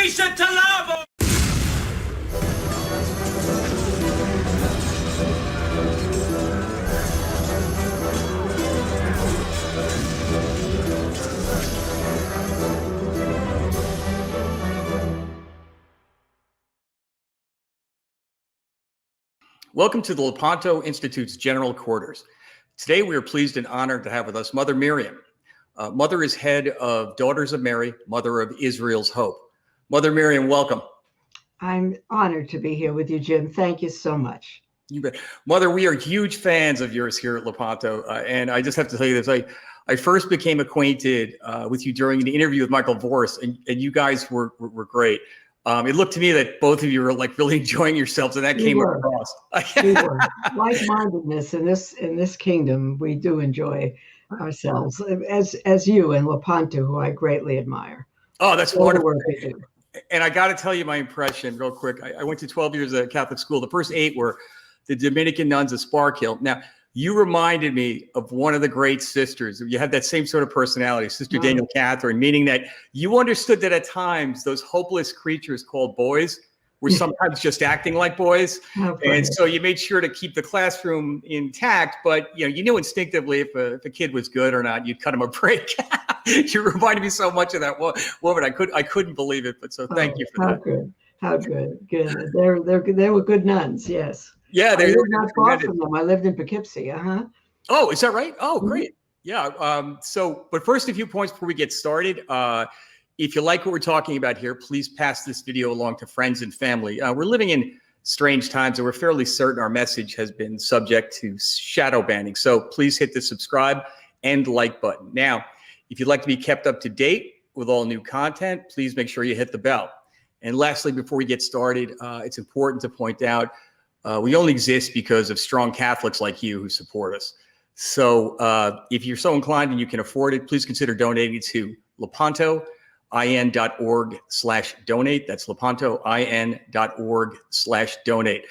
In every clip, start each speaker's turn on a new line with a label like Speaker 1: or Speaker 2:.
Speaker 1: vocation to love.
Speaker 2: Welcome to the Lepanto Institute's General Quarters. Today, we are pleased and honored to have with us Mother Miriam. Mother is head of Daughters of Mary, Mother of Israel's Hope. Mother Miriam, welcome.
Speaker 3: I'm honored to be here with you, Jim. Thank you so much.
Speaker 2: You bet. Mother, we are huge fans of yours here at Lepanto. And I just have to tell you this. I first became acquainted with you during an interview with Michael Vorse, and you guys were great. It looked to me that both of you were like really enjoying yourselves, and that came across.
Speaker 3: We were. Like-mindedness in this kingdom, we do enjoy ourselves, as you and Lepanto, who I greatly admire.
Speaker 2: Oh, that's
Speaker 3: all
Speaker 2: wonderful.
Speaker 3: The work they do.
Speaker 2: And I got to tell you my impression real quick. I went to 12 years at a Catholic school. The first 8 were the Dominican nuns of Spark Hill. Now, you reminded me of one of the great sisters. You had that same sort of personality, Sister Daniel Catherine, meaning that you understood that at times those hopeless creatures called boys were sometimes just acting like boys. And so you made sure to keep the classroom intact, but you knew instinctively if a kid was good or not, you'd cut him a break. You reminded me so much of that woman. I couldn't believe it, but so thank you for that.
Speaker 3: How good. They were good nuns, yes.
Speaker 2: Yeah,
Speaker 3: I lived not far from them. I lived in Poughkeepsie.
Speaker 2: Oh, is that right? Oh, great. Yeah. But first, a few points before we get started. If you like what we're talking about here, please pass this video along to friends and family. We're living in strange times, and we're fairly certain our message has been subject to shadow banning. So please hit the subscribe and like button. Now, if you'd like to be kept up to date with all new content, please make sure you hit the bell. And lastly, before we get started, it's important to point out we only exist because of strong Catholics like you who support us. So if you're so inclined and you can afford it, please consider donating to lepantoin.org/donate. That's lepantoin.org/donate.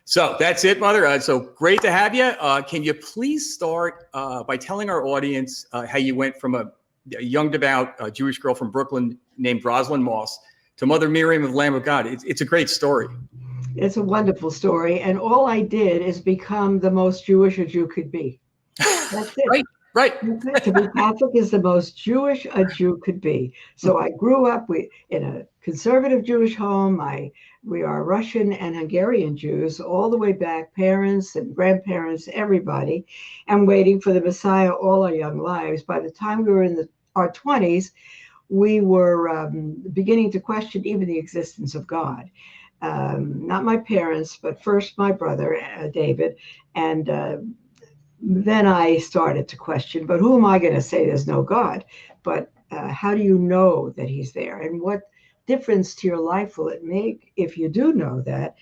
Speaker 2: So that's it, Mother. So great to have you. Can you please start by telling our audience how you went from a young, devout Jewish girl from Brooklyn named Rosalind Moss to Mother Miriam of the Lamb of God? It's a great story.
Speaker 3: It's a wonderful story. And all I did is become the most Jewish a Jew could be. That's it.
Speaker 2: Right.
Speaker 3: To be Catholic is the most Jewish a Jew could be. So I grew up in a conservative Jewish home. We are Russian and Hungarian Jews all the way back, parents and grandparents, everybody, and waiting for the Messiah all our young lives. By the time we were in our 20s, we were beginning to question even the existence of God. Not my parents, but first my brother, David, and then I started to question, but who am I going to say there's no God? But how do you know that he's there? And what difference to your life will it make if you do know that?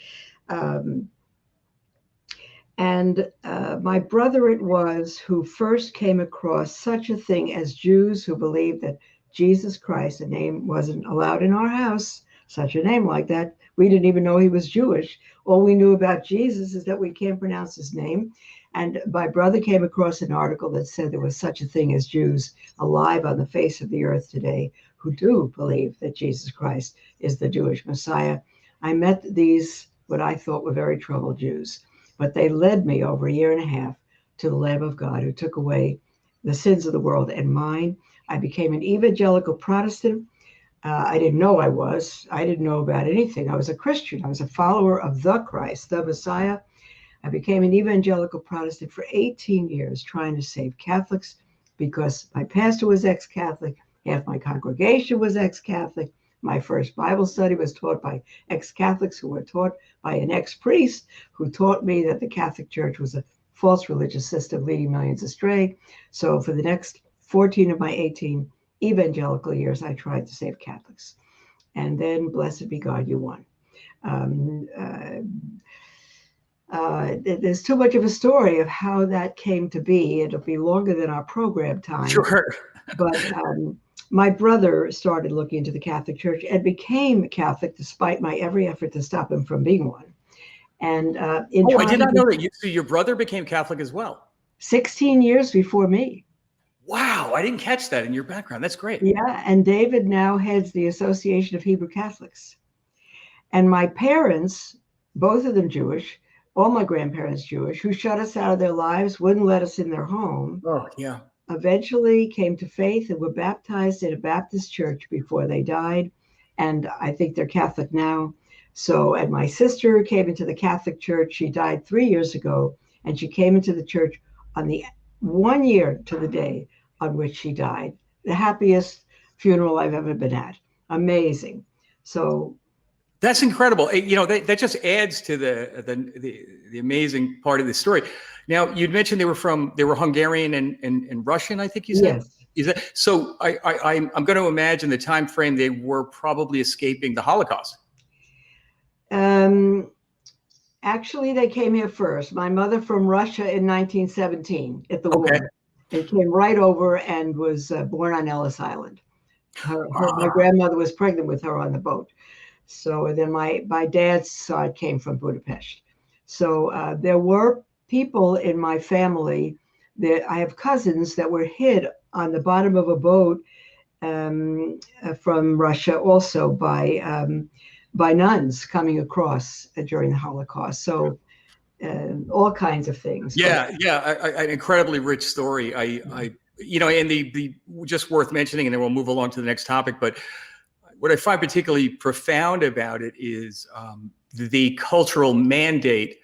Speaker 3: My brother it was who first came across such a thing as Jews who believed that Jesus Christ, a name wasn't allowed in our house, such a name like that. We didn't even know he was Jewish. All we knew about Jesus is that we can't pronounce his name. And my brother came across an article that said there was such a thing as Jews alive on the face of the earth today who do believe that Jesus Christ is the Jewish Messiah. I met these, what I thought were very troubled Jews, but they led me over a year and a half to the Lamb of God who took away the sins of the world and mine. I became an evangelical Protestant. I didn't know I was. I didn't know about anything. I was a Christian. I was a follower of the Christ, the Messiah. I became an evangelical Protestant for 18 years, trying to save Catholics because my pastor was ex-Catholic. Half my congregation was ex-Catholic. My first Bible study was taught by ex-Catholics who were taught by an ex-priest who taught me that the Catholic Church was a false religious system leading millions astray. So for the next 14 of my 18 evangelical years, I tried to save Catholics. And then, blessed be God, you won. There's too much of a story of how that came to be. It'll be longer than our program time.
Speaker 2: Sure.
Speaker 3: But my brother started looking into the Catholic Church and became Catholic despite my every effort to stop him from being one. And
Speaker 2: I did not know that. So your brother became Catholic as well.
Speaker 3: 16 years before me.
Speaker 2: Wow, I didn't catch that in your background. That's great.
Speaker 3: Yeah, and David now heads the Association of Hebrew Catholics. And my parents, both of them Jewish, all my grandparents Jewish, who shut us out of their lives, wouldn't let us in their home,
Speaker 2: Oh, yeah.
Speaker 3: eventually came to faith and were baptized in a Baptist church before they died. And I think they're Catholic now. So, and my sister came into the Catholic Church. She died 3 years ago, and she came into the church on the 1 year to the day on which she died. The happiest funeral I've ever been at. Amazing. So
Speaker 2: that's incredible. That just adds to the amazing part of the story. Now, you'd mentioned they were Hungarian and Russian, I think you said.
Speaker 3: yes.
Speaker 2: Is that so? I'm going to imagine the time frame they were probably escaping the Holocaust.
Speaker 3: Actually, they came here first. My mother from Russia in 1917 at the
Speaker 2: Okay.
Speaker 3: war. They came right over and was born on Ellis Island. My
Speaker 2: Ah,
Speaker 3: grandmother was pregnant with her on the boat. So then my dad's side came from Budapest. So there were people in my family that I have cousins that were hid on the bottom of a boat from Russia, also by nuns coming across during the Holocaust. So all kinds of things.
Speaker 2: yeah, an incredibly rich story. And the just worth mentioning, and then we'll move along to the next topic. But what I find particularly profound about it is the cultural mandate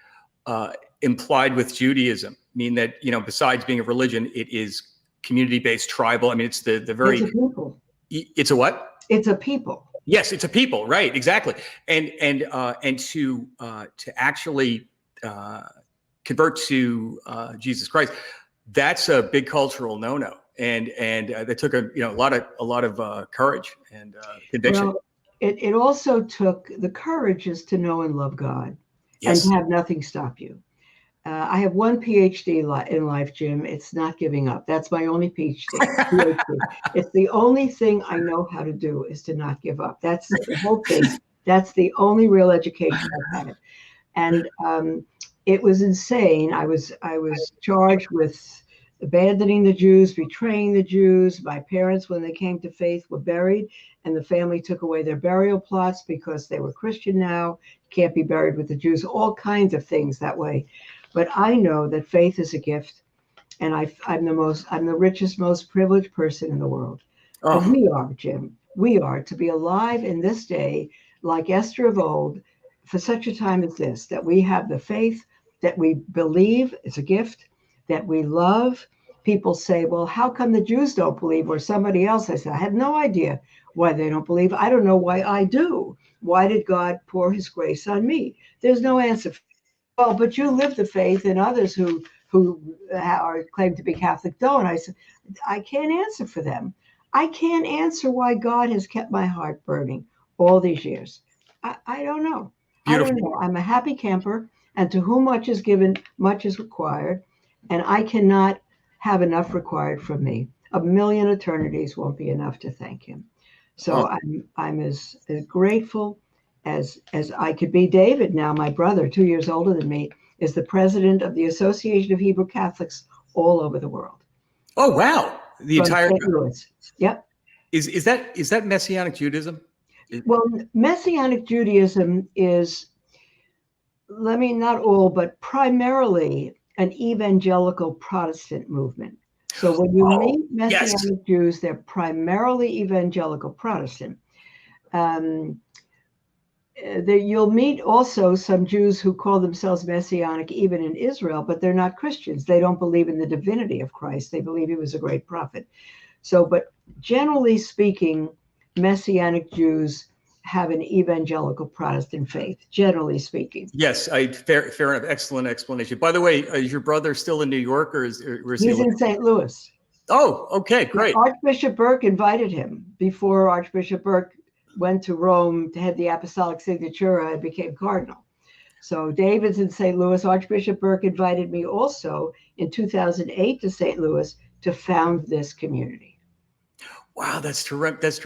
Speaker 2: implied with Judaism. I mean that, besides being a religion, it is community-based, tribal. I mean, it's the very.
Speaker 3: It's a people.
Speaker 2: It's a what?
Speaker 3: It's a people.
Speaker 2: Yes, it's a people, right? Exactly, and to actually convert to Jesus Christ, that's a big cultural no-no, and that took a lot of courage and conviction.
Speaker 3: Well, it also took the courage is to know and love God,
Speaker 2: Yes.
Speaker 3: and to have nothing stop you. I have one PhD in life, Jim. It's not giving up. That's my only PhD. It's the only thing I know how to do is to not give up. That's the whole thing. That's the only real education I've had. And it was insane. I was charged with abandoning the Jews, betraying the Jews. My parents, when they came to faith, were buried, and the family took away their burial plots because they were Christian now. Can't be buried with the Jews. All kinds of things that way. But I know that faith is a gift, and I'm the richest, most privileged person in the world.
Speaker 2: Oh.
Speaker 3: And we are, Jim. We are to be alive in this day, like Esther of old, for such a time as this. That we have the faith, that we believe it's a gift, that we love. People say, "Well, how come the Jews don't believe?" Or somebody else. I said, "I have no idea why they don't believe. I don't know why I do. Why did God pour His grace on me?" There's no answer. Well, but you live the faith, and others who are claim to be Catholic don't. I said, I can't answer for them. I can't answer why God has kept my heart burning all these years. I don't know.
Speaker 2: Beautiful.
Speaker 3: I don't know. I'm a happy camper, and to whom much is given, much is required, and I cannot have enough required from me. 1,000,000 eternities won't be enough to thank Him. So I'm as grateful as I could be. David, now my brother, 2 years older than me, is the president of the Association of Hebrew Catholics all over the world.
Speaker 2: Oh, wow. The entire
Speaker 3: St. Louis. Yep.
Speaker 2: Is that Messianic Judaism?
Speaker 3: Well, Messianic Judaism is, not all, but primarily an evangelical Protestant movement. So when you meet Messianic Jews, they're primarily evangelical Protestant. You'll meet also some Jews who call themselves Messianic even in Israel, but they're not Christians. They don't believe in the divinity of Christ. They believe He was a great prophet. So, but generally speaking, Messianic Jews have an evangelical Protestant faith, generally speaking.
Speaker 2: Yes, fair enough. Excellent explanation. By the way, is your brother still in New York, or is
Speaker 3: He's in St. Louis?
Speaker 2: Oh, okay, great.
Speaker 3: Archbishop Burke invited him before Archbishop Burke went to Rome to head the Apostolic Signatura and became cardinal. So David's in St. Louis. Archbishop Burke invited me also in 2008 to St. Louis to found this community.
Speaker 2: Wow, that's tremendous.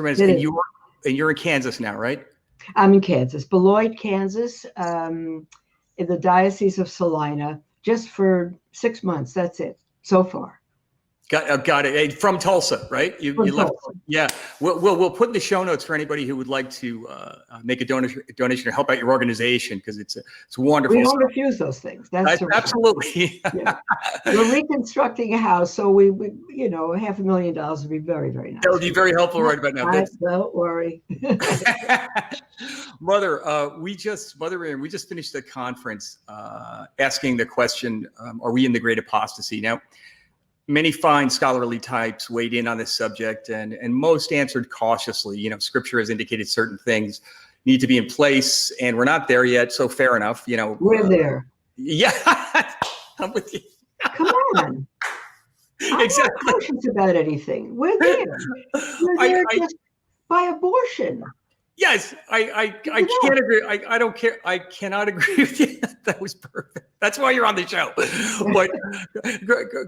Speaker 2: And you're in Kansas now, right?
Speaker 3: I'm in Kansas, Beloit, Kansas, in the Diocese of Salina, just for 6 months. That's it so far.
Speaker 2: Got it. Hey, from Tulsa, right? You left.
Speaker 3: Tulsa.
Speaker 2: Yeah. We'll put in the show notes for anybody who would like to make a donation to help out your organization, because it's wonderful.
Speaker 3: We don't refuse those things. That's
Speaker 2: absolutely.
Speaker 3: Yeah. We're reconstructing a house, so we $500,000 would be very, very nice.
Speaker 2: That would be very helpful right about now.
Speaker 3: Don't worry.
Speaker 2: Mother Miriam, we just finished the conference asking the question, are we in the great apostasy? Now, many fine scholarly types weighed in on this subject, and most answered cautiously. Scripture has indicated certain things need to be in place, and we're not there yet, so fair enough.
Speaker 3: We're there.
Speaker 2: Yeah, I'm with you.
Speaker 3: Come on. I'm not cautious about anything. We're there. We're there just by abortion.
Speaker 2: Yes, I can't agree. I don't care. I cannot agree with you. That was perfect. That's why you're on the show. But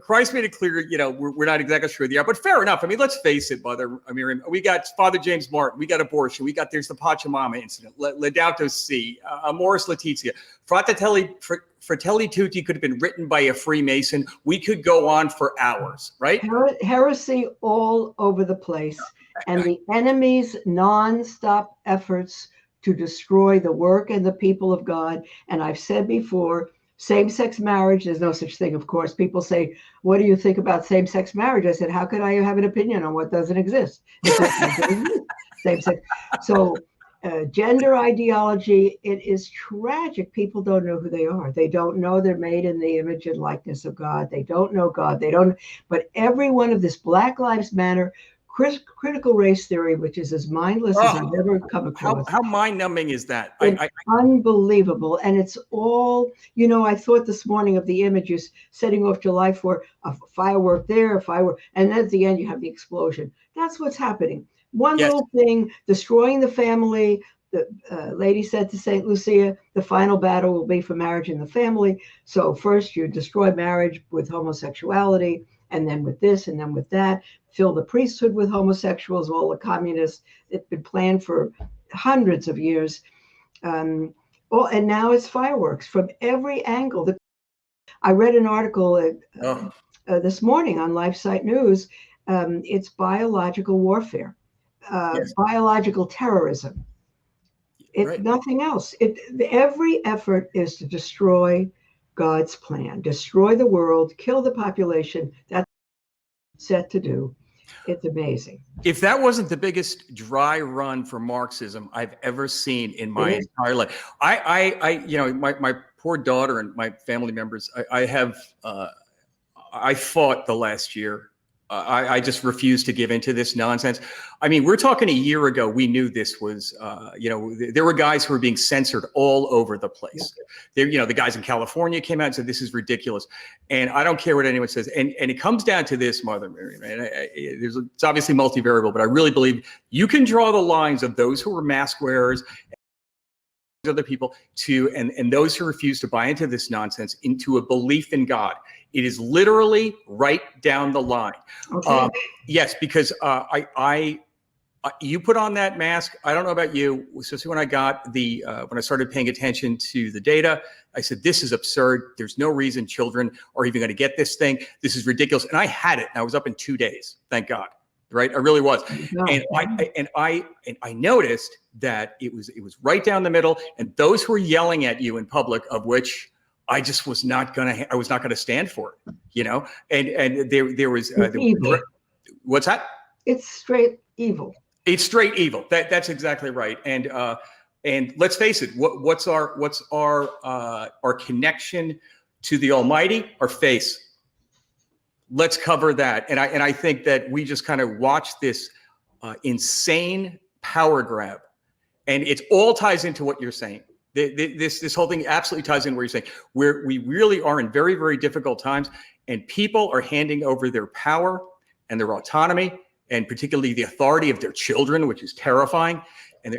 Speaker 2: Christ made it clear, we're not exactly sure they are. But fair enough. I mean, let's face it, Mother Miriam. We got Father James Martin. We got abortion. We got there's the Pachamama incident. Laudato Si, Amoris Laetitia, Fratelli Tutti could have been written by a Freemason. We could go on for hours, right?
Speaker 3: Heresy all over the place. And the enemy's nonstop efforts to destroy the work and the people of God. And I've said before, same-sex marriage, there's no such thing, of course. People say, what do you think about same-sex marriage? I said, how could I have an opinion on what doesn't exist? Same-sex. So gender ideology, it is tragic. People don't know who they are. They don't know they're made in the image and likeness of God. They don't know God. But every one of this Black Lives Matter, critical race theory, which is as mindless as I've ever come across.
Speaker 2: How mind-numbing is that?
Speaker 3: Unbelievable. And it's all, I thought this morning of the images setting off July 4th, a firework there, a firework, and then at the end you have the explosion. That's what's happening. One little thing, destroying the family. The lady said to St. Lucia, the final battle will be for marriage in the family. So first you destroy marriage with homosexuality, and then with this, and then with that, fill the priesthood with homosexuals, all the communists. It's been planned for hundreds of years. And now it's fireworks from every angle. I read an article this morning on LifeSite News. It's biological warfare, biological terrorism. It's nothing else. Every effort is to destroy God's plan, destroy the world, kill the population. That's set to do. It's amazing.
Speaker 2: If that wasn't the biggest dry run for Marxism I've ever seen in my entire life, my poor daughter and my family members, I fought the last year. I just refused to give into this nonsense. I mean, we're talking a year ago, we knew this was, there were guys who were being censored all over the place. The guys in California came out and said, this is ridiculous. And I don't care what anyone says. And it comes down to this, Mother Miriam, and it's obviously multivariable, but I really believe you can draw the lines of those who are mask wearers, other people and those who refuse to buy into this nonsense into a belief in God. It is literally right down the line. Okay. Yes, because you put on that mask. I don't know about you, especially when I got when I started paying attention to the data, I said, this is absurd. There's no reason children are even going to get this thing. This is ridiculous. And I had it. And I was up in 2 days. Thank God. Right. I really was. And I noticed that it was right down the middle. And those who were yelling at you in public, of which I just was not going to stand for it, and there was, what's that?
Speaker 3: It's straight evil.
Speaker 2: It's straight evil. That's exactly right. And let's face it, what's our connection to the Almighty? Our face. Let's cover that. And I think that we just kind of watch this insane power grab, and it all ties into what you're saying. This whole thing absolutely ties in where you're saying, where we really are in very, very difficult times, and people are handing over their power and their autonomy, and particularly the authority of their children, which is terrifying, and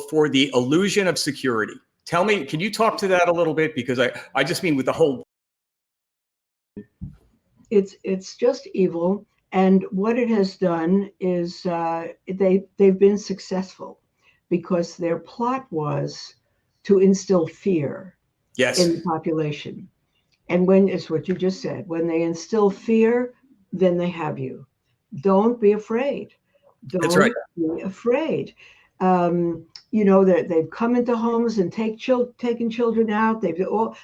Speaker 2: for the illusion of security. Tell me, can you talk to that a little bit? Because I just mean with the whole.
Speaker 3: It's just evil, and what it has done is they've been successful, because their plot was to instill fear in the population. And when it's what you just said, when they instill fear, then they have you. Don't be afraid.
Speaker 2: That's right.
Speaker 3: Don't be afraid. You know that they've come into homes and taken children out.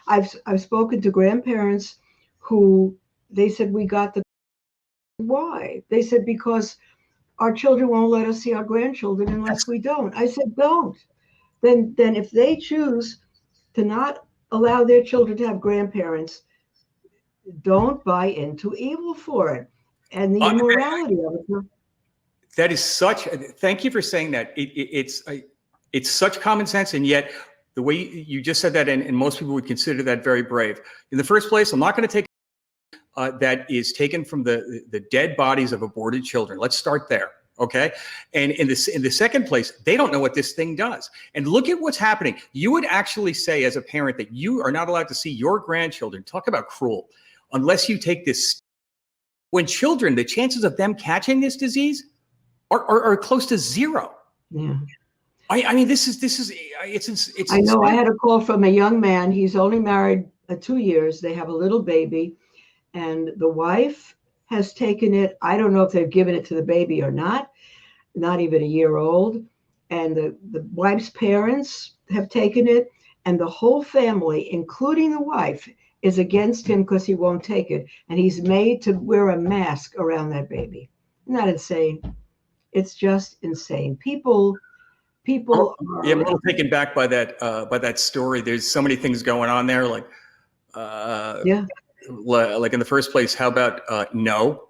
Speaker 3: I've spoken to grandparents who they said we got the why. They said because our children won't let us see our grandchildren unless we don't. I said don't. Then if they choose to not allow their children to have grandparents, don't buy into evil for it and the immorality of it.
Speaker 2: That is such. Thank you for saying that. It's such common sense, and yet the way you just said that, and most people would consider that very brave. In the first place, I'm not going to take that is taken from the dead bodies of aborted children. Let's start there, okay? And in the second place, they don't know what this thing does. And look at what's happening. You would actually say, as a parent, that you are not allowed to see your grandchildren. Talk about cruel, unless you take this. When children, the chances of them catching this disease are close to zero.
Speaker 3: Yeah.
Speaker 2: I mean, it's.
Speaker 3: I know. I had a call from a young man. He's only married 2 years. They have a little baby, and the wife has taken it. I don't know if they've given it to the baby or not even a year old. And the wife's parents have taken it, and the whole family, including the wife, is against him because he won't take it. And he's made to wear a mask around that baby. Isn't that insane? It's just insane. People are.
Speaker 2: Yeah, I'm a little taken back by that story. There's so many things going on there. Like,
Speaker 3: Yeah.
Speaker 2: Like in the first place, how about no?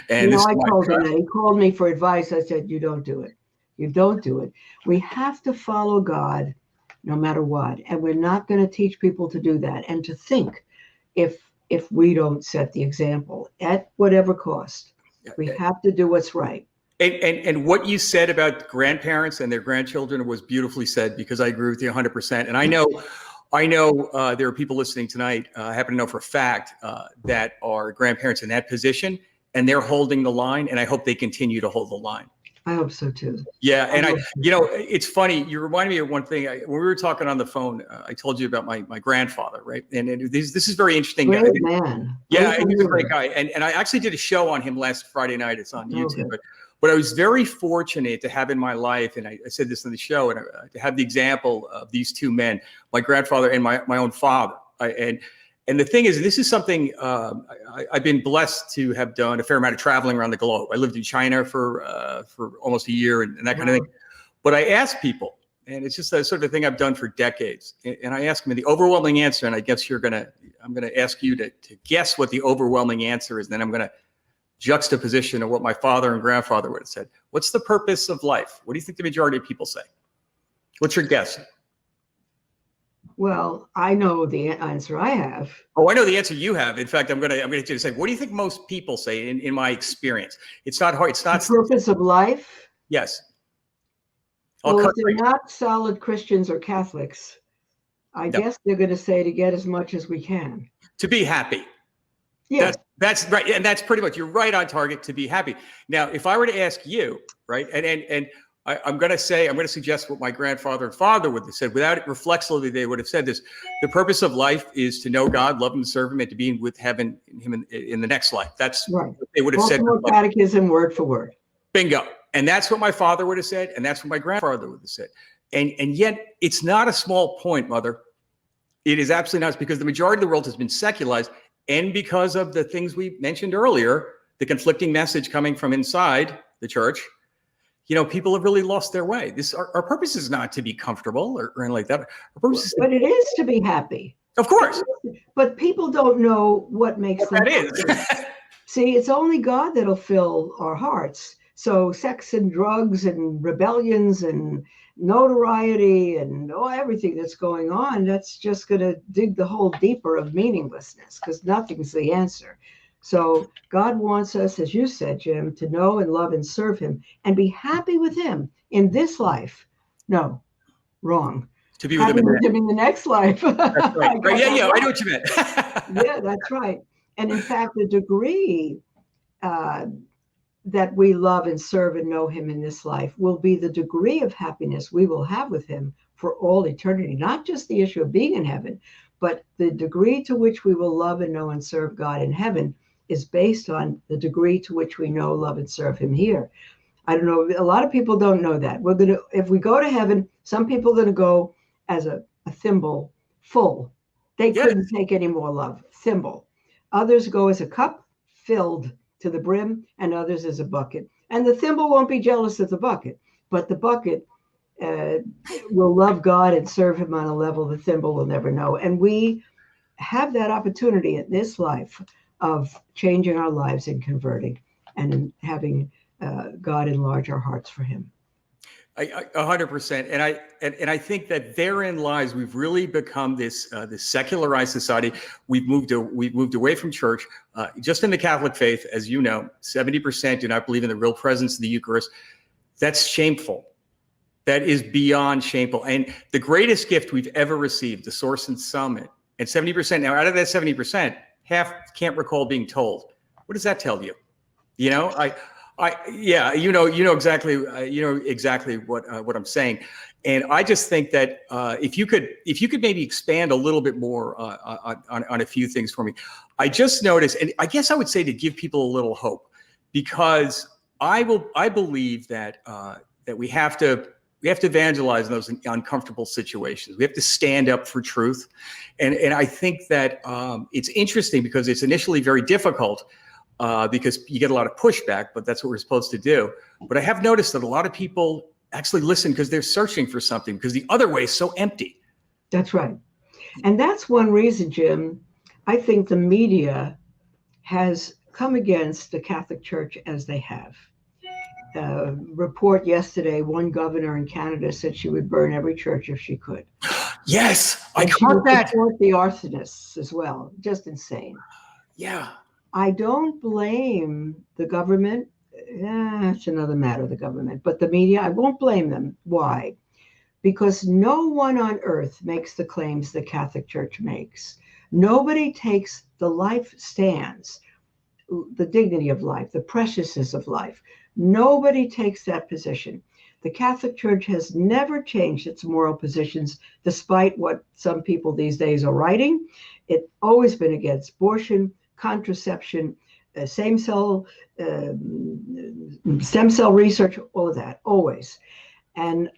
Speaker 3: And I told him that. He called me for advice. I said, you don't do it. You don't do it. We have to follow God no matter what. And we're not going to teach people to do that and to think if we don't set the example at whatever cost. We have to do what's right.
Speaker 2: And what you said about grandparents and their grandchildren was beautifully said, because I agree with you 100%. And I know there are people listening tonight, I happen to know for a fact, that are grandparents in that position, and they're holding the line, and I hope they continue to hold the line.
Speaker 3: I hope so too.
Speaker 2: Yeah, and it's funny. You reminded me of one thing. When we were talking on the phone, I told you about my grandfather, right? And this is very interesting.
Speaker 3: Great man.
Speaker 2: Yeah, he's a great guy. And I actually did a show on him last Friday night. It's on YouTube.
Speaker 3: Okay.
Speaker 2: But I was very fortunate to have in my life, and I said this in the show, and to have the example of these two men, my grandfather and my own father. And the thing is, this is something I've been blessed to have done a fair amount of traveling around the globe. I lived in China for almost a year and that kind of thing. But I ask people, and it's just a sort of thing I've done for decades. And I ask them the overwhelming answer, and I guess I'm going to ask you to guess what the overwhelming answer is. Then I'm going to juxtaposition of what my father and grandfather would have said. What's the purpose of life? What do you think the majority of people say? What's your guess?
Speaker 3: Well, I know the answer I have.
Speaker 2: Oh, I know the answer you have. In fact, I'm going to say, what do you think most people say in my experience? It's not hard. It's not
Speaker 3: the purpose of life.
Speaker 2: Yes.
Speaker 3: Well, if they're not solid Christians or Catholics, I guess they're going to say to get as much as we can. To be happy.
Speaker 2: Yes. That's right. And that's pretty much, you're right on target, to be happy. Now, if I were to ask you, right, and I'm going to suggest what my grandfather and father would have said. Without it, reflexively, they would have said this: the purpose of life is to know God, love Him, serve Him, and to be with Him in the next life. That's
Speaker 3: right.
Speaker 2: What they would have said.
Speaker 3: Catechism, word for word.
Speaker 2: Bingo. And that's what my father would have said, and that's what my grandfather would have said. And yet, it's not a small point, Mother. It is absolutely not, because the majority of the world has been secularized, and because of the things we mentioned earlier, the conflicting message coming from inside the church. People have really lost their way. Our purpose is not to be comfortable or anything like that. Our purpose is
Speaker 3: but it is to be happy.
Speaker 2: Of course.
Speaker 3: But people don't know what makes them happy.
Speaker 2: That is.
Speaker 3: See, it's only God that'll fill our hearts. So sex and drugs and rebellions and notoriety and everything that's going on, that's just going to dig the hole deeper of meaninglessness, because nothing's the answer. So God wants us, as you said, Jim, to know and love and serve Him and be happy with Him in this life. No, wrong.
Speaker 2: To be with Him
Speaker 3: in the next life.
Speaker 2: That's right. Right. Yeah, I know what you meant.
Speaker 3: Yeah, that's right. And in fact, the degree that we love and serve and know Him in this life will be the degree of happiness we will have with Him for all eternity. Not just the issue of being in heaven, but the degree to which we will love and know and serve God in heaven is based on the degree to which we know, love, and serve him here. I don't know. A lot of people don't know that. If we go to heaven, some people are going to go as a thimble full. They
Speaker 2: Yes.
Speaker 3: couldn't take any more love. Thimble. Others go as a cup filled to the brim, and others as a bucket. And the thimble won't be jealous of the bucket, but the bucket will love God and serve him on a level the thimble will never know. And we have that opportunity in this life of changing our lives and converting and having God enlarge our hearts for him.
Speaker 2: 100%, and I think that therein lies we've really become this secularized society. We've moved away from church. Just in the Catholic faith, as you know, 70% do not believe in the real presence of the Eucharist. That's shameful. That is beyond shameful. And the greatest gift we've ever received, the Source and Summit, and 70%. Now, out of that 70%, half can't recall being told. What does that tell you? You know, yeah, you know exactly what I'm saying, and I just think that if you could maybe expand a little bit more on a few things for me. I just noticed, and I guess I would say to give people a little hope, because I believe that that we have to evangelize in those uncomfortable situations. We have to stand up for truth, and I think that it's interesting because it's initially very difficult. Because you get a lot of pushback, but that's what we're supposed to do. But I have noticed that a lot of people actually listen because they're searching for something, because the other way is so empty.
Speaker 3: That's right. And that's one reason, Jim, I think the media has come against the Catholic Church as they have. Report yesterday, one governor in Canada said she would burn every church if she could.
Speaker 2: Yes,
Speaker 3: and
Speaker 2: I caught that.
Speaker 3: Support the arsonists as well. Just insane.
Speaker 2: Yeah.
Speaker 3: I don't blame the government. It's another matter, the government. But the media, I won't blame them. Why? Because no one on earth makes the claims the Catholic Church makes. Nobody takes the life stands, the dignity of life, the preciousness of life. Nobody takes that position. The Catholic Church has never changed its moral positions, despite what some people these days are writing. It's always been against abortion, contraception, stem cell research, all of that, always. And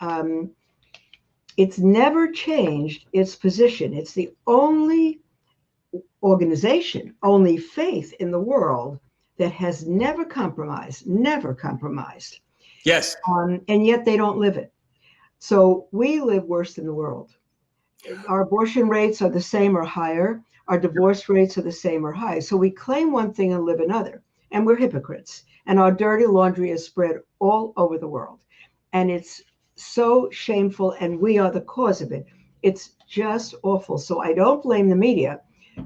Speaker 3: it's never changed its position. It's the only organization, only faith in the world that has never compromised.
Speaker 2: Yes.
Speaker 3: And yet they don't live it. So we live worse than the world. Our abortion rates are the same or higher. Our divorce rates are the same or high. So we claim one thing and live another. And we're hypocrites. And our dirty laundry is spread all over the world. And it's so shameful. And we are the cause of it. It's just awful. So I don't blame the media,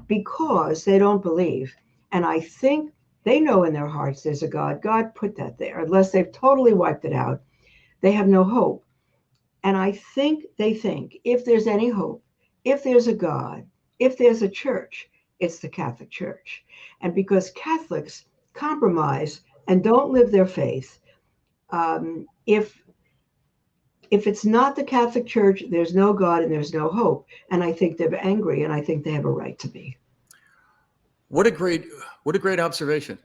Speaker 3: because they don't believe. And I think they know in their hearts there's a God. God put that there. Unless they've totally wiped it out, they have no hope. And I think they think if there's any hope, if there's a God, if there's a church, it's the Catholic Church. And because Catholics compromise and don't live their faith, if it's not the Catholic Church, there's no God and there's no hope. And I think they're angry, and I think they have a right to be.
Speaker 2: What a great observation.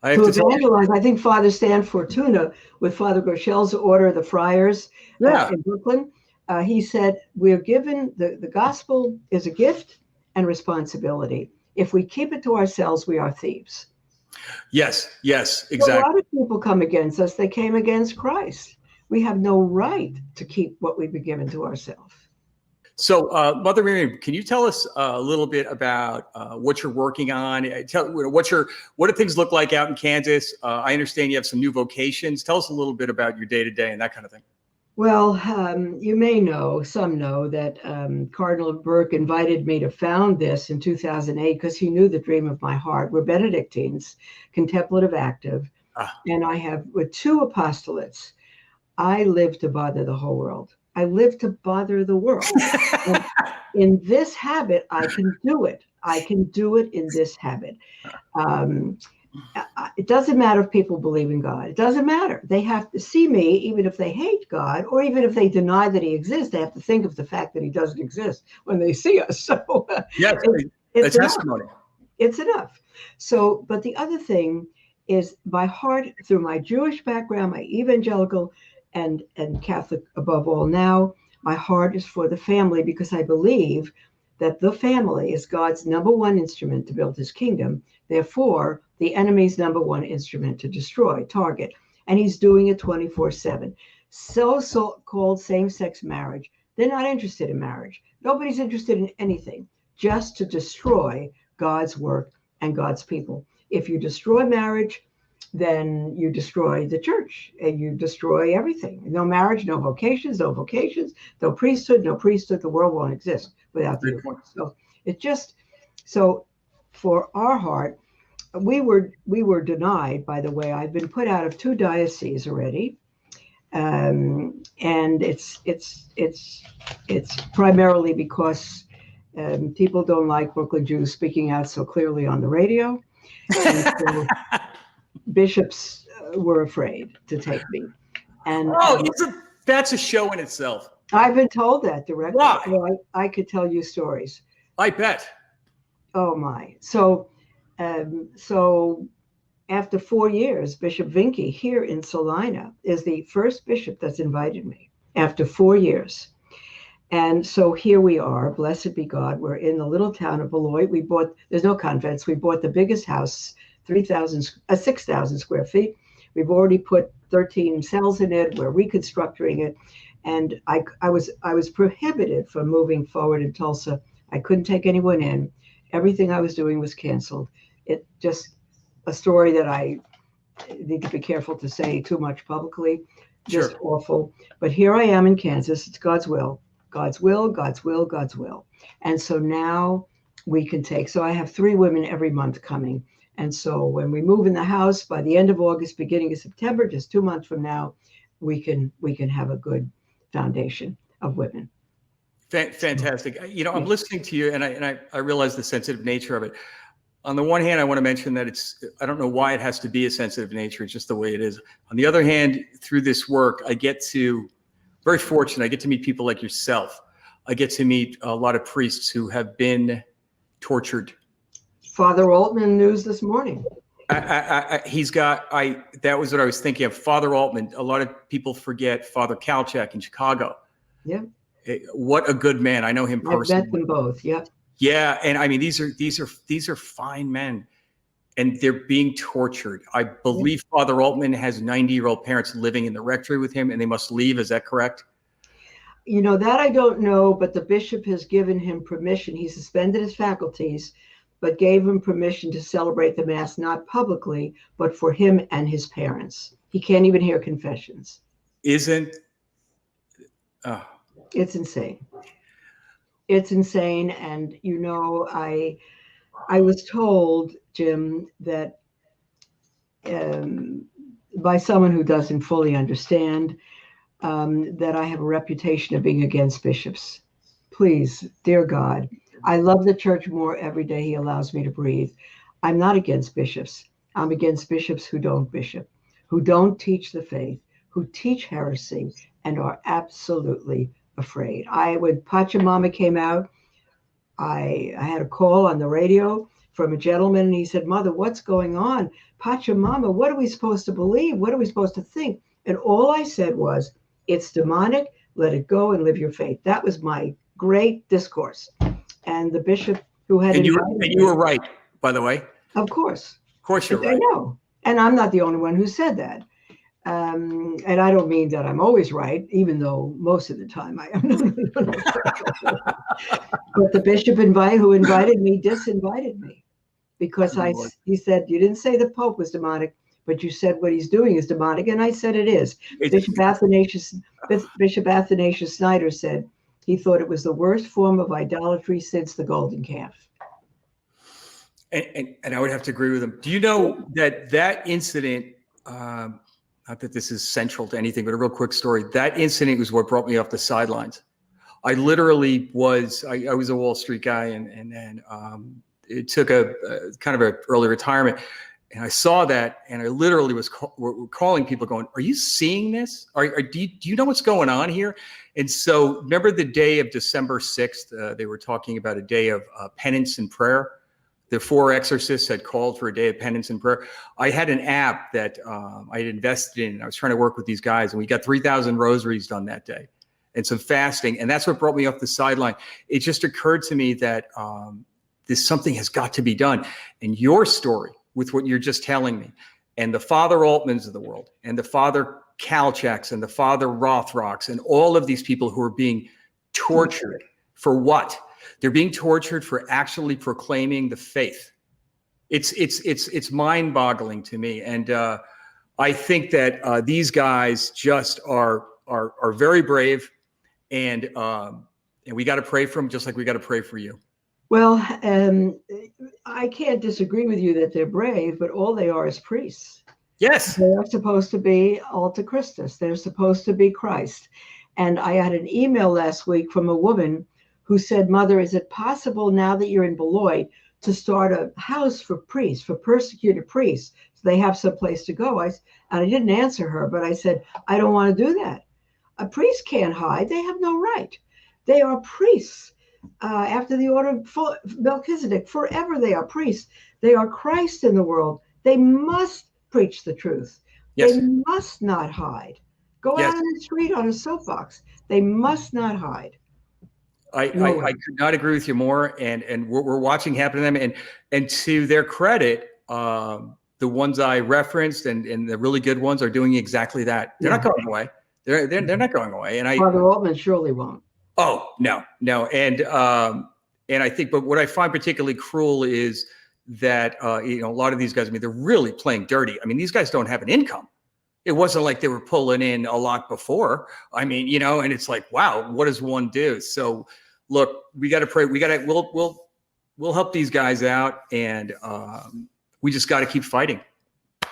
Speaker 2: I have
Speaker 3: To
Speaker 2: to
Speaker 3: evangelize, I think Father Stan Fortuna, with Father Grochel's Order of the Friars in Brooklyn, he said, we're given, the gospel is a gift and responsibility. If we keep it to ourselves, we are thieves.
Speaker 2: Yes, exactly.
Speaker 3: So a lot of people come against us. They came against Christ. We have no right to keep what we've been given to ourselves.
Speaker 2: So, Mother Miriam, can you tell us a little bit about what you're working on? What do things look like out in Kansas? I understand you have some new vocations. Tell us a little bit about your day-to-day and that kind of thing.
Speaker 3: Well, you may know, some know, that Cardinal Burke invited me to found this in 2008 because he knew the dream of my heart. We're Benedictines, contemplative active, and I have, with 2 apostolates, I live to bother the whole world. I live to bother the world. In this habit, I can do it. I can do it in this habit. It doesn't matter if people believe in God. It doesn't matter. They have to see me, even if they hate God, or even if they deny that he exists. They have to think of the fact that he doesn't exist when they see us. So
Speaker 2: yes, it's a testimony.
Speaker 3: It's enough. So, but the other thing is my heart, through my Jewish background, my evangelical and Catholic above all now, my heart is for the family, because I believe that the family is God's number one instrument to build his kingdom. Therefore, the enemy's number one instrument to destroy, target. And he's doing it 24/7. So-called same-sex marriage. They're not interested in marriage. Nobody's interested in anything, just to destroy God's work and God's people. If you destroy marriage, then you destroy the church and you destroy everything. No marriage, no vocations, no priesthood, the world won't exist without you. So it just, so for our heart, we were denied, by the way. I've been put out of 2 dioceses already. And it's primarily because people don't like Brooklyn Jews speaking out so clearly on the radio. And so bishops were afraid to take me. And
Speaker 2: that's a show in itself.
Speaker 3: I've been told that directly.
Speaker 2: Why?
Speaker 3: Well, I could tell you stories.
Speaker 2: I bet.
Speaker 3: Oh my. So after 4 years, Bishop Vinke here in Salina is the first bishop that's invited me after 4 years. And so here we are, blessed be God. We're in the little town of Beloit. There's no convents. We bought the biggest house, 6,000 square feet. We've already put 13 cells in it. We're reconstructing it. And I was prohibited from moving forward in Tulsa. I couldn't take anyone in. Everything I was doing was canceled. It just, a story that I need to be careful to say too much publicly, just
Speaker 2: Sure.
Speaker 3: Awful. But here I am in Kansas. It's God's will, God's will, God's will, God's will. And so now we can take, so I have 3 women every month coming. And so when we move in the house by the end of August, beginning of September, just 2 months from now, we can have a good foundation of women.
Speaker 2: Fantastic. I'm listening to you, and I realize the sensitive nature of it. On the one hand, I want to mention that I don't know why it has to be a sensitive nature. It's just the way it is. On the other hand, through this work, very fortunate, I get to meet people like yourself. I get to meet a lot of priests who have been tortured.
Speaker 3: Father Altman news this morning.
Speaker 2: That was what I was thinking of. Father Altman. A lot of people forget Father Kalchak in Chicago.
Speaker 3: Yeah.
Speaker 2: What a good man. I know him personally.
Speaker 3: I've met them both. Yeah.
Speaker 2: Yeah, and I mean these are fine men, and they're being tortured. I believe Father Altman has 90-year-old parents living in the rectory with him, and they must leave. Is that correct?
Speaker 3: That I don't know, but the bishop has given him permission. He suspended his faculties, but gave him permission to celebrate the Mass, not publicly, but for him and his parents. He can't even hear confessions.
Speaker 2: It's
Speaker 3: insane. It's insane. And, I was told, Jim, that by someone who doesn't fully understand, that I have a reputation of being against bishops. Please, dear God, I love the church more every day he allows me to breathe. I'm not against bishops. I'm against bishops who don't bishop, who don't teach the faith, who teach heresy, and are absolutely afraid. When Pachamama came out, I had a call on the radio from a gentleman, and he said, "Mother, what's going on? Pachamama, what are we supposed to believe? What are we supposed to think?" And all I said was, "It's demonic. Let it go and live your faith." That was my great discourse. And the bishop who had
Speaker 2: you were right, by the way.
Speaker 3: Of course
Speaker 2: you're right.
Speaker 3: I know, and I'm not the only one who said that. And I don't mean that I'm always right, even though most of the time I am. But the bishop who invited me disinvited me, because he said, "You didn't say the Pope was demonic, but you said what he's doing is demonic." And I said it is. Bishop Athanasius Snyder said he thought it was the worst form of idolatry since the golden calf.
Speaker 2: And I would have to agree with him. Do you know that incident, not that this is central to anything, but a real quick story, that incident was what brought me off the sidelines. I literally I was a Wall Street guy, and then it took a kind of an early retirement. And I saw that, and I literally was calling people going, "Are you seeing this? Do you know what's going on here?" And so remember the day of December 6th, they were talking about a day of penance and prayer. the 4 exorcists had called for a day of penance and prayer. I had an app that I had invested in. I was trying to work with these guys, and we got 3,000 rosaries done that day and some fasting. And that's what brought me off the sideline. It just occurred to me that something has got to be done. And your story with what you're just telling me, and the Father Altmans of the world, and the Father Kalchaks, and the Father Rothrocks, and all of these people who are being tortured for what? They're being tortured for actually proclaiming the faith. It's mind-boggling to me, and I think that these guys just are very brave, and we got to pray for them, just like we got to pray for you.
Speaker 3: Well, I can't disagree with you that they're brave, but all they are is priests.
Speaker 2: Yes,
Speaker 3: they're supposed to be Alter Christus. They're supposed to be Christ. And I had an email last week from a woman who said, "Mother, is it possible now that you're in Beloit to start a house for priests, for persecuted priests, so they have some place to go?" And I didn't answer her, but I said, "I don't want to do that. A priest can't hide. They have no right. They are priests. After the order of Melchizedek, forever they are priests. They are Christ in the world. They must preach the truth.
Speaker 2: Yes.
Speaker 3: They must not hide. Go out on the street on a soapbox. They must not hide."
Speaker 2: I could not agree with you more. And we're watching happen to them. And to their credit, the ones I referenced and the really good ones are doing exactly that. They're not going away. They're not going away. And
Speaker 3: Father Altman surely won't.
Speaker 2: Oh, no. And I think, but what I find particularly cruel is that, a lot of these guys, I mean, they're really playing dirty. I mean, these guys don't have an income. It wasn't like they were pulling in a lot before. I mean, and it's like, wow, what does one do? So look, we got to pray. We'll help these guys out, and we just got to keep fighting.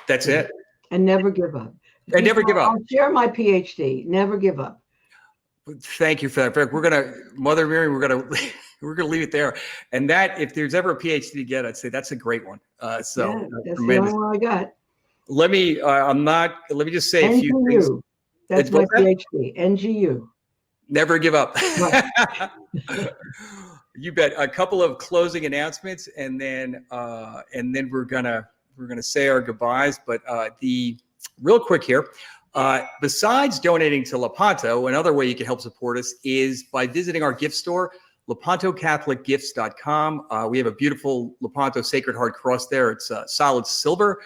Speaker 2: That's it.
Speaker 3: And never give up.
Speaker 2: And never give up.
Speaker 3: I'll share my PhD. Never give up.
Speaker 2: Thank you for that. In fact, we're gonna, Mother Miriam, we're gonna leave it there. And that, if there's ever a PhD to get, I'd say that's a great one. That's the only
Speaker 3: one I got.
Speaker 2: Let me just say a few things.
Speaker 3: That's my PhD. NGU.
Speaker 2: Never give up. You bet. A couple of closing announcements, and then we're gonna say our goodbyes. But the real quick here. Besides donating to Lepanto, another way you can help support us is by visiting our gift store, LepantoCatholicGifts.com. We have a beautiful Lepanto Sacred Heart Cross there. It's solid silver.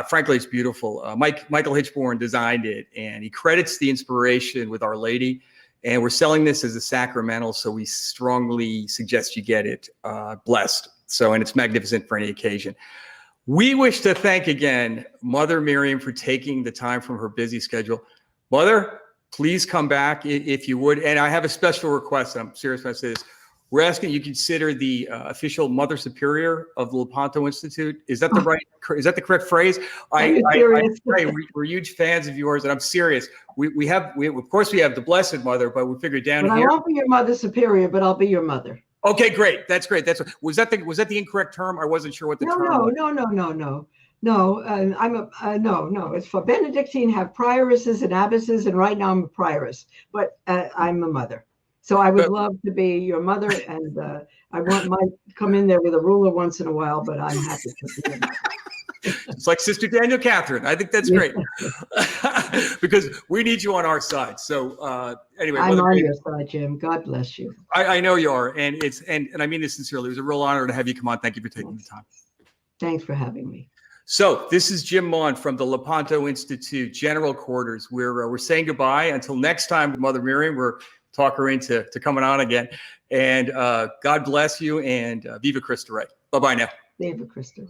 Speaker 2: Frankly, it's beautiful. Michael Hitchborn designed it, and he credits the inspiration with Our Lady. And we're selling this as a sacramental, so we strongly suggest you get it blessed. And it's magnificent for any occasion. We wish to thank again Mother Miriam for taking the time from her busy schedule. Mother, please come back if you would. And I have a special request. I'm serious when I say this. We're asking you consider the official Mother Superior of the Lepanto Institute. Is that the correct phrase? We're huge fans of yours, and I'm serious. We have of course we have the Blessed Mother, but we figured down here.
Speaker 3: I won't be your Mother Superior, but I'll be your mother.
Speaker 2: Okay, great. That's great. Was that the incorrect term? I wasn't sure what the term was. No. It's for
Speaker 3: Benedictine have prioresses and abbesses, and right now I'm a prioress, but I'm a mother. So I would love to be your mother, and I might come in there with a ruler once in a while, but I'm happy to be your mother.
Speaker 2: It's like Sister Daniel Catherine. I think that's great because we need you on our side. So anyway,
Speaker 3: I'm on your side, Jim. God bless you.
Speaker 2: I know you are, and I mean this sincerely. It was a real honor to have you come on. Thank you for taking the time.
Speaker 3: Thanks for having me.
Speaker 2: So this is Jim Maughan from the Lepanto Institute General Quarters. We're saying goodbye until next time, Mother Miriam. We're talk her into coming on again, and God bless you, and Viva Christ Rey. Bye bye now.
Speaker 3: Viva Christ Rey.